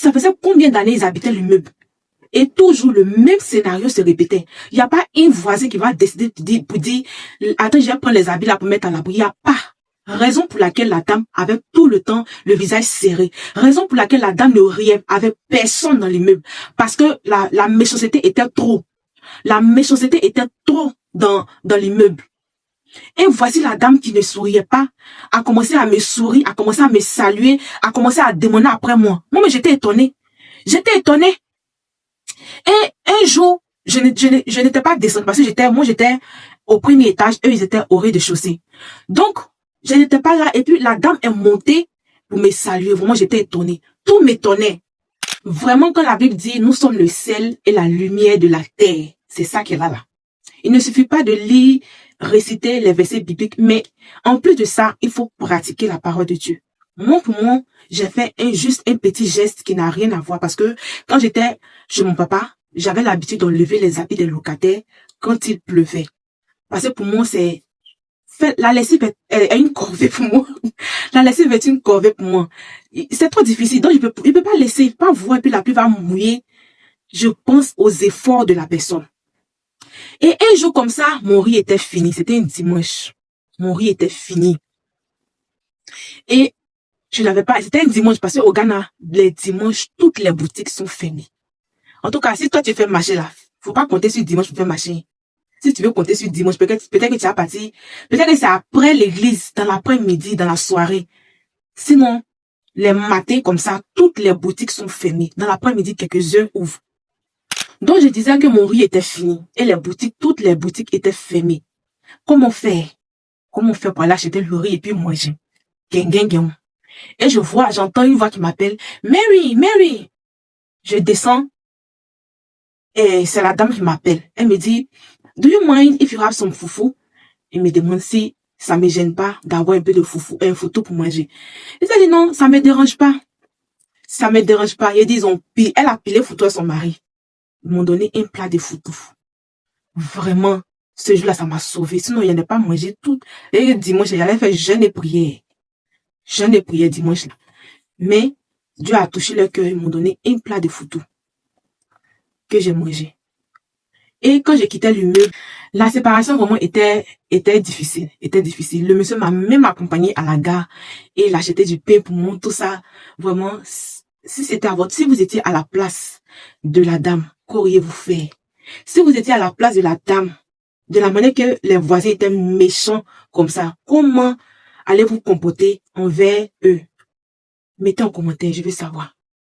Ça faisait combien d'années ils habitaient l'immeuble? Et toujours le même scénario se répétait. Il n'y a pas une voisine qui va décider pour dire, attends, je vais prendre les habits là pour mettre à l'abri. Il n'y a pas. Raison pour laquelle la dame avait tout le temps le visage serré. Raison pour laquelle la dame ne riait avec personne dans l'immeuble. Parce que la méchanceté était trop. La méchanceté était trop dans l'immeuble. Et voici la dame qui ne souriait pas, a commencé à me sourire, a commencé à me saluer, a commencé à demander après moi. Moi, mais j'étais étonnée. J'étais étonnée. Et un jour, je n'étais pas descendue parce que moi j'étais au premier étage, eux ils étaient au rez-de-chaussée. Donc, je n'étais pas là et puis la dame est montée pour me saluer. Vraiment, j'étais étonnée. Tout m'étonnait. Vraiment, quand la Bible dit, nous sommes le sel et la lumière de la terre, c'est ça qui va là. Il ne suffit pas de lire, réciter les versets bibliques, mais en plus de ça, il faut pratiquer la parole de Dieu. Moi, pour moi, j'ai fait juste un petit geste qui n'a rien à voir parce que quand j'étais chez mon papa, j'avais l'habitude d'enlever les habits des locataires quand il pleuvait. Parce que pour moi, la lessive est une corvée pour moi. La lessive est une corvée pour moi. C'est trop difficile. Donc, il peut pas laisser, pas voir et puis la pluie va mouiller. Je pense aux efforts de la personne. Et un jour comme ça, mon riz était fini. C'était un dimanche. Mon riz était fini. Et je n'avais pas, c'était un dimanche parce qu'au Ghana, les dimanches, toutes les boutiques sont fermées. En tout cas, si toi tu fais marcher là, faut pas compter sur dimanche pour faire marcher. Si tu veux compter sur dimanche, peut-être que tu vas partir, peut-être que c'est après l'église, dans l'après-midi, dans la soirée. Sinon, les matins comme ça, toutes les boutiques sont fermées. Dans l'après-midi, quelques-uns ouvrent. Donc, je disais que mon riz était fini. Et toutes les boutiques étaient fermées. Comment faire? Comment faire pour aller acheter le riz et puis manger? Et j'entends une voix qui m'appelle, Mary, Mary. Je descends. Et c'est la dame qui m'appelle. Elle me dit, do you mind if you have some foufou? Elle me demande si ça me gêne pas d'avoir un peu de foufou, un photo pour manger. Et elle dit non, ça me dérange pas. Ça me dérange pas. Elle a pilé foutu à son mari. Ils m'ont donné un plat de foutou. Vraiment, ce jour-là, ça m'a sauvé. Sinon, il n'y en a pas mangé tout. Et dimanche, j'allais faire jeûne et prière. Jeûne et prière dimanche là. Mais Dieu a touché leur cœur. Ils m'ont donné un plat de foutou que j'ai mangé. Et quand j'ai quitté l'immeuble, la séparation vraiment était difficile. Le monsieur m'a même accompagné à la gare et il achetait du pain pour moi, tout ça. Vraiment, si vous étiez à la place de la dame, qu'auriez-vous fait? Si vous étiez à la place de la dame, de la manière que les voisins étaient méchants comme ça, comment allez-vous comporter envers eux? Mettez en commentaire, je veux savoir.